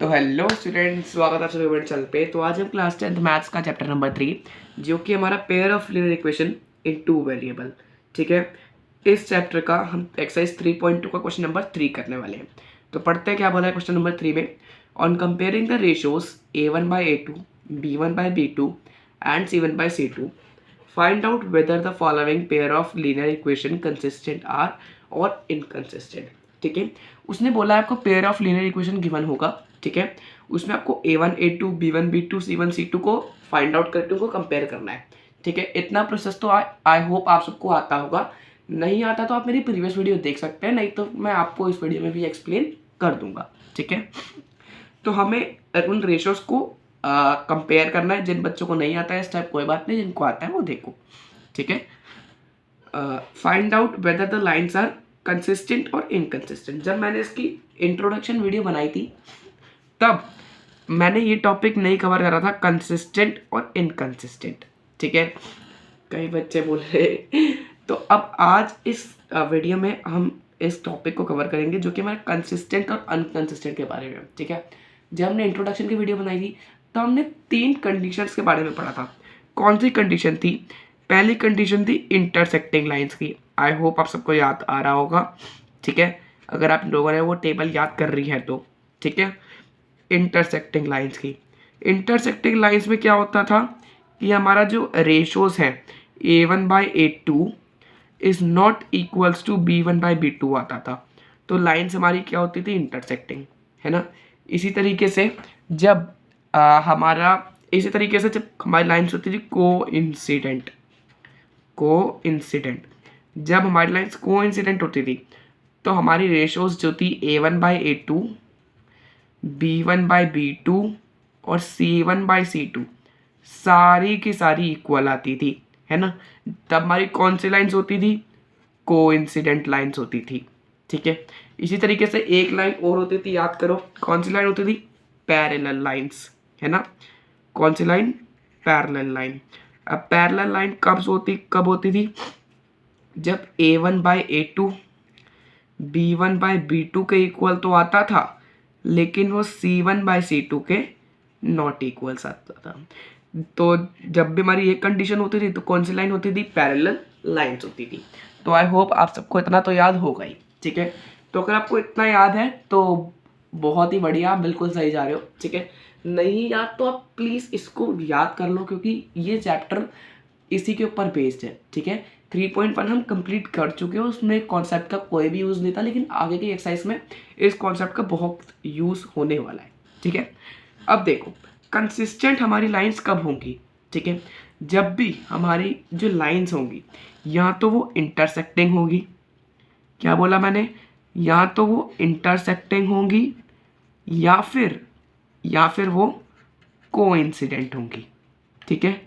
तो hello students, स्वागत है आपका चैनल पे। तो आज हम क्लास 10 मैथ्स का चैप्टर नंबर 3 जो कि हमारा pair of linear equation in two variable, ठीक है। इस चैप्टर का हम एक्सरसाइज 3.2 का क्वेश्चन नंबर 3 करने वाले हैं। तो पढ़ते हैं क्या बोला है क्वेश्चन नंबर 3 में। On comparing the ratios a1/a2, b1/b2 and c1/c2, find out whether the following pair of linear equation consistent are और इनकंसिस्टेंट। ठीक है, उसने बोला है आपको pair of linear equation given होगा, ठीक है। उसमें आपको a1 a2 b1 b2 c1 c2 को फाइंड आउट करके उनको कंपेयर करना है, ठीक है। इतना प्रोसेस तो आई होप आप सबको आता होगा। नहीं आता तो आप मेरी प्रीवियस वीडियो देख सकते हैं, नहीं तो मैं आपको इस वीडियो में भी एक्सप्लेन कर दूंगा, ठीक है। तो हमें उन रेशियोज को कंपेयर करना है। जिन बच्चों को नहीं आता है इस टाइप कोई बात नहीं, जिनको आता है वो देखो, ठीक है। Find out whether the lines are consistent और इनकंसिस्टेंट। जब मैंने इसकी इंट्रोडक्शन वीडियो बनाई थी तब मैंने ये टॉपिक नहीं कवर करा था, कंसिस्टेंट और इनकंसिस्टेंट, ठीक है। कई बच्चे बोल रहे तो अब आज इस वीडियो में हम इस टॉपिक को कवर करेंगे जो कि हमारे कंसिस्टेंट और अनकंसिस्टेंट के बारे में, ठीक है। जब हमने इंट्रोडक्शन की वीडियो बनाई थी तो हमने 3 कंडीशंस के बारे में पढ़ा था। कौन सी कंडीशन थी? पहली कंडीशन थी इंटरसेक्टिंग लाइंस की। आई होप आप सबको याद आ रहा होगा, ठीक है। अगर आप लोगों ने वो टेबल याद कर रही है तो, ठीक है। इंटरसेक्टिंग लाइंस की, इंटरसेक्टिंग लाइंस में क्या होता था कि हमारा जो रेशोज है a1/a2 is not equals to b1/b2 आता था। तो लाइंस हमारी क्या होती थी? इंटरसेक्टिंग, है ना। इसी तरीके से जब जब हमारी लाइंस होती थी कोइंसिडेंट, जब हमारी लाइंस कोइंसिडेंट होती थी तो हमारी रेशोज जो थी a1/a2, b1/b2 और c1/c2 सारी की सारी इक्वल आती थी, है ना। तब हमारी कौन सी लाइंस होती थी? कोइंसिडेंट लाइंस होती थी, ठीक है। इसी तरीके से एक लाइन और होती थी, याद करो कौन सी लाइन होती थी? पैरेलल लाइंस, है ना। कौन सी लाइन? Parallel line. अब पैरेलल लाइन कब होती थी? जब a1/a2 b1/b2 के इक्वल तो आता था लेकिन वो c1/c2 के नॉट इक्वल्स आता था। तो जब भी हमारी ये कंडीशन होती थी तो कौन सी लाइन होती थी? पैरेलल लाइंस होती थी। तो आई होप आप सबको इतना तो याद होगा ही, ठीक है। तो अगर आपको इतना याद है तो बहुत ही बढ़िया, आप बिल्कुल सही जा रहे हो, ठीक है। नहीं याद तो आप प्लीज़ इसको याद कर लो क्योंकि ये चैप्टर इसी के ऊपर बेस्ड है, ठीक है। 3.1 हम कंप्लीट कर चुके हैं, उसमें कॉन्सेप्ट का कोई भी यूज़ नहीं था, लेकिन आगे की एक्सरसाइज में इस कॉन्सेप्ट का बहुत यूज़ होने वाला है, ठीक है। अब देखो कंसिस्टेंट हमारी लाइंस कब होंगी, ठीक है। जब भी हमारी जो लाइंस होंगी या तो वो इंटरसेक्टिंग होगी, क्या बोला मैंने? या तो वो इंटरसेक्टिंग होंगी या फिर वो कोइंसिडेंट होंगी, ठीक है।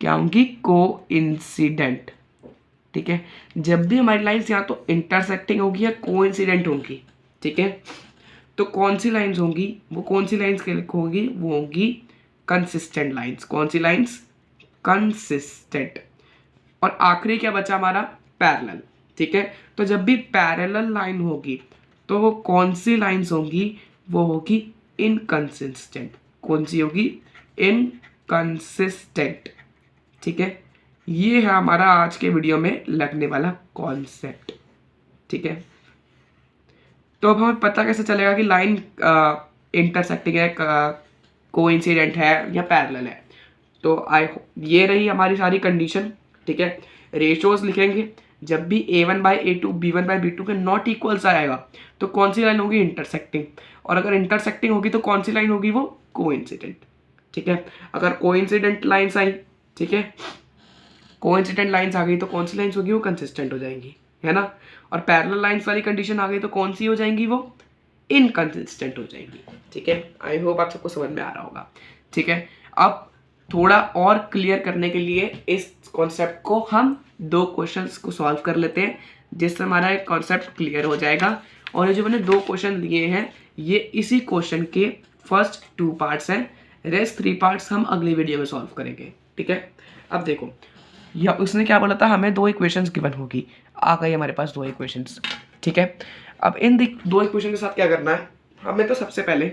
क्या होंगी? कोइंसिडेंट, ठीक है। जब भी हमारी लाइंस या तो इंटरसेक्टिंग होगी या कोइंसिडेंट होंगी, ठीक है, तो कौन सी लाइंस होंगी? वो कौन सी लाइंस होंगी? वो होंगी कंसिस्टेंट लाइंस। कौन सी लाइंस? कंसिस्टेंट। और आखिरी क्या बचा हमारा? पैरेलल, ठीक है। तो जब भी पैरेलल लाइन होगी तो वो कौन सी लाइंस होंगी? वो होगी इनकंसिस्टेंट। कौन सी होगी? इनकंसिस्टेंट, ठीक है। ये है हमारा आज के वीडियो में लगने वाला कॉन्सेप्ट, ठीक है। तो अब हमें पता कैसे चलेगा कि लाइन इंटरसेक्टिंग है, कोइंसिडेंट है या पैरेलल है? तो ये रही हमारी सारी कंडीशन, ठीक है। रेशियोज लिखेंगे, जब भी a1/a2 b1/b2 के नॉट इक्वल्स आएगा तो कौन सी लाइन होगी? इंटरसेक्टिंग। और अगर इंटरसेक्टिंग होगी तो कौन सी लाइन होगी? वो कोइंसिडेंट, ठीक है। अगर कोइंसिडेंट लाइन्स आई, ठीक है, कोइंसिडेंट लाइंस आ गई तो कौन सी लाइंस होगी? वो कंसिस्टेंट हो जाएंगी, है ना। और पैरेलल लाइंस वाली कंडीशन आ गई तो कौन सी हो जाएंगी? वो इनकंसिस्टेंट हो जाएंगी, ठीक है। आई होप आप सबको समझ में आ रहा होगा, ठीक है। अब थोड़ा और क्लियर करने के लिए इस कॉन्सेप्ट को हम 2 क्वेश्चंस को सॉल्व कर लेते हैं जिससे हमारा एक कॉन्सेप्ट क्लियर हो जाएगा। और ये जो मैंने 2 क्वेश्चन लिए हैं ये इसी क्वेश्चन के फर्स्ट 2 पार्ट्स हैं, रेस्ट 3 पार्ट्स हम अगली वीडियो में सॉल्व करेंगे, ठीक है। अब देखो या उसने क्या बोला था? हमें 2 इक्वेशंस गिवन होगी, आ गई हमारे पास 2 इक्वेशंस, ठीक है। अब इन 2 इक्वेशन के साथ क्या करना है? हमें तो सबसे पहले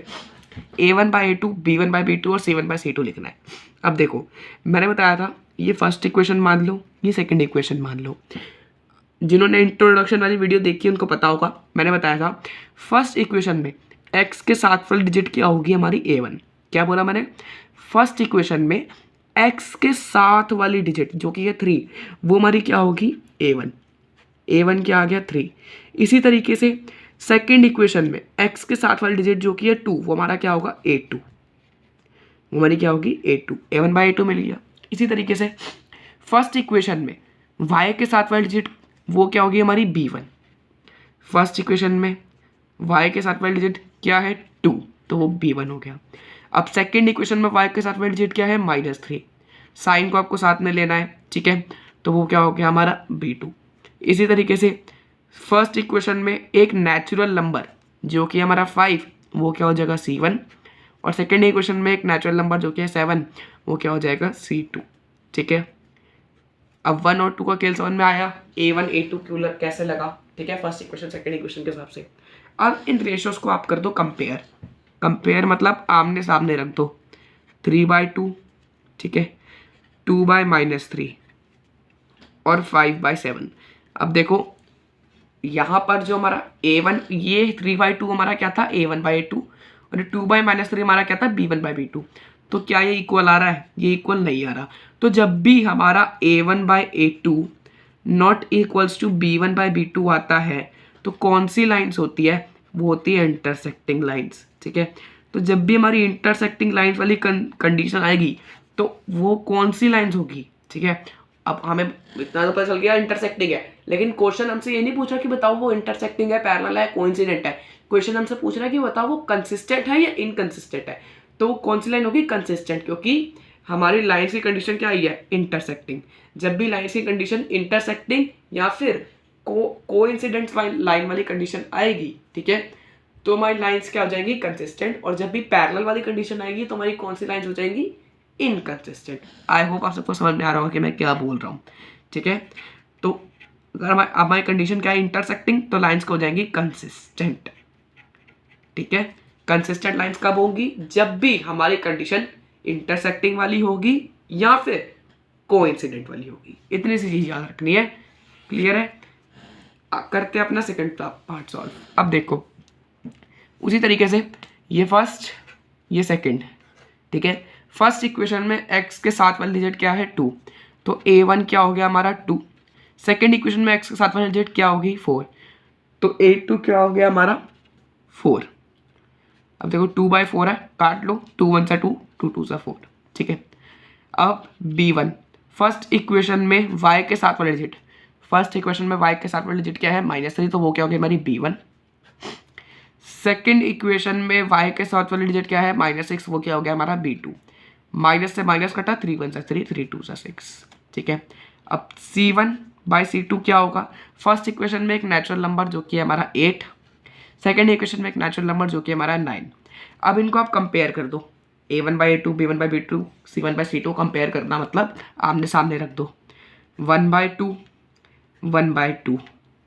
A1/A2, B1/B2 और C1/C2 लिखना है। अब देखो मैंने बताया था ये फर्स्ट इक्वेशन मान लो, ये सेकंड इक्वेशन मान लो। जिन्होंने इंट्रोडक्शन वाली वीडियो देखी उनको पता होगा, मैंने बताया था फर्स्ट इक्वेशन में x के साथ वाली डिजिट क्या होगी हमारी A1। क्या बोला मैंने? फर्स्ट इक्वेशन में x के साथ वाली डिजिट जो कि है 3 वो हमारी क्या होगी A1। A1 क्या आ गया 3। इसी तरीके से सेकेंड इक्वेशन में x के साथ वाली डिजिट जो कि है 2 वो हमारा क्या होगा A2। वो हमारी क्या होगी A2, A1/A2 मिल गया। इसी तरीके से फर्स्ट इक्वेशन में y के साथ वाली डिजिट वो क्या होगी हमारी B1। फर्स्ट इक्वेशन में y के साथ वाली डिजिट क्या है 2 तो वो B1 हो गया। अब सेकेंड इक्वेशन में y के साथ वाली डिजिट क्या है -3, साइन को आपको साथ में लेना है, ठीक है, तो वो क्या हो गया हमारा B2। इसी तरीके से फर्स्ट इक्वेशन में एक नेचुरल नंबर जो कि हमारा 5 वो क्या हो जाएगा C1 और सेकेंड इक्वेशन में एक नेचुरल नंबर जो कि है 7 वो क्या हो जाएगा C2, ठीक है। अब 1 और 2 का खेल समझ में आया, A1 A2 क्यों कैसे लगा, ठीक है, फर्स्ट इक्वेशन सेकेंड इक्वेशन के हिसाब से। अब इन रेशियोज को आप कर दो कंपेयर मतलब आमने सामने रख दो। 3/2, ठीक है, 2/-3 और 5/7। अब देखो यहाँ पर जो हमारा A1 ये 3/2 हमारा क्या था A1/A2 और 2/-3 हमारा क्या था B1/B2। तो क्या ये इक्वल आ रहा है? ये इक्वल नहीं आ रहा। तो जब भी हमारा A1/A2 not equals to B1/B2 आता है तो कौन सी लाइन्स होती है? वो होती है इंटरसेक्टिंग लाइन्स, ठीक है। तो जब भी हमारी इंटरसेक्टिंग लाइन्स वाली कंडीशन आएगी तो वो कौन सी लाइन्स होगी, ठीक है। अब हमें इतना तो पता चल गया इंटरसेक्टिंग है, लेकिन क्वेश्चन हमसे ये नहीं पूछा कि बताओ वो इंटरसेक्टिंग है, पैरेलल है, कोइंसिडेंट है। क्वेश्चन हमसे पूछ रहा है कि बताओ वो कंसिस्टेंट है या इनकंसिस्टेंट है। तो कौन सी लाइन होगी? कंसिस्टेंट, क्योंकि हमारी लाइन्स की कंडीशन क्या आई है? इंटरसेक्टिंग। जब भी लाइन्स की कंडीशन इंटरसेक्टिंग या फिर कोइंसिडेंट लाइन वाली कंडीशन आएगी, ठीक है, तो हमारी लाइन्स क्या हो जाएंगी? कंसिस्टेंट। और जब भी पैरेलल वाली कंडीशन आएगी तो हमारी कौन सी लाइन्स हो जाएंगी? इनकंसिस्टेंट। आई होप आप सबको समझ में आ रहा होगा कि मैं क्या बोल रहा हूँ, ठीक है। तो अगर हमारी कंडीशन क्या है? इंटरसेक्टिंग, तो लाइन्स हो जाएंगी कंसिस्टेंट, ठीक है। कंसिस्टेंट लाइन्स कब होंगी? जब भी हमारी कंडीशन इंटरसेक्टिंग वाली होगी या फिर कोइंसिडेंट वाली होगी। इतनी सी चीज याद रखनी है, क्लियर है। करते हैं अपना सेकंड पार्ट सॉल्व। अब देखो उसी तरीके से ये फर्स्ट ये सेकंड, ठीक है। फर्स्ट इक्वेशन में x के साथ वाली डिजिट क्या है 2, तो A1 क्या हो गया हमारा 2। सेकंड इक्वेशन में x के साथ वाली डिजिट क्या होगी 4, तो A2 क्या हो गया हमारा 4। अब देखो 2/4 है, काट लो, 2 1 सा 2, 2 2 सा 4, ठीक है। अब B1 फर्स्ट इक्वेशन में y के साथ वाली डिजिट, फर्स्ट इक्वेशन में y के साथ वाली डिजिट क्या है -3, तो वो क्या हो गया हमारी B1। सेकेंड इक्वेशन में y के साथ वाली डिजिट क्या है -6, वो क्या हो गया हमारा B2। माइनस से माइनस कटा, 3 1 सा 3, 3 2 सा 6, ठीक है। अब C1/C2 क्या होगा? फर्स्ट इक्वेशन में एक नेचुरल नंबर जो कि हमारा 8, सेकेंड इक्वेशन में एक नेचुरल नंबर जो कि हमारा 9। अब इनको आप कंपेयर कर दो, A1/A2, B1/B2, C1/C2 कंपेयर करना मतलब आमने सामने रख दो। 1/2, 1/2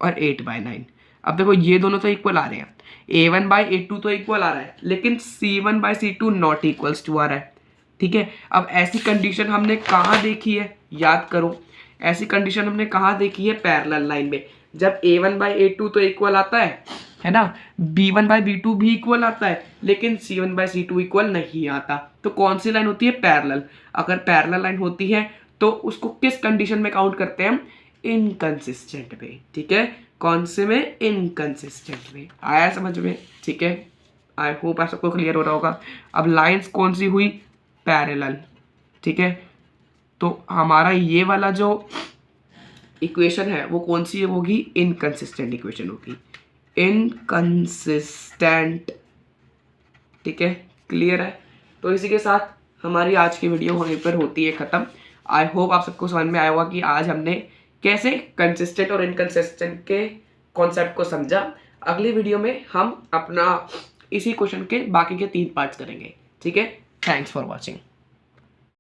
और 8/9। अब देखो ये दोनों तो इक्वल आ रहे हैं, A1/A2 तो इक्वल आ रहा है, लेकिन C1/C2 नॉट इक्वल्स टू आ रहा है, ठीक है। अब ऐसी कंडीशन हमने कहाँ देखी है? याद करो, ऐसी कंडीशन हमने कहाँ देखी है? पैरेलल लाइन में। जब A1/A2 तो इक्वल आता है ना, B1/B2 भी इक्वल आता है, लेकिन C1/C2 इक्वल नहीं आता। तो कौन सी लाइन होती है? पैरेलल। अगर पैरेलल लाइन होती है तो उसको किस कंडीशन में काउंट करते हैं हम? इनकंसिस्टेंट में, ठीक है। कौन से में? इनकंसिस्टेंट में। आया समझ में, ठीक है। आई होप आप सबको क्लियर हो रहा होगा। अब लाइन्स कौन सी हुई? पैरेलल, ठीक है। तो हमारा ये वाला जो इक्वेशन है वो कौन सी होगी? इनकंसिस्टेंट इक्वेशन होगी, इनकंसिस्टेंट, ठीक है, क्लियर है। तो इसी के साथ हमारी आज की वीडियो वहीं पर होती है ख़त्म। आई होप आप सबको समझ में आया होगा कि आज हमने कैसे कंसिस्टेंट और इनकंसिस्टेंट के कॉन्सेप्ट को समझा। अगली वीडियो में हम अपना इसी क्वेश्चन के बाकी के 3 पार्ट्स करेंगे, ठीक है। Thanks for watching.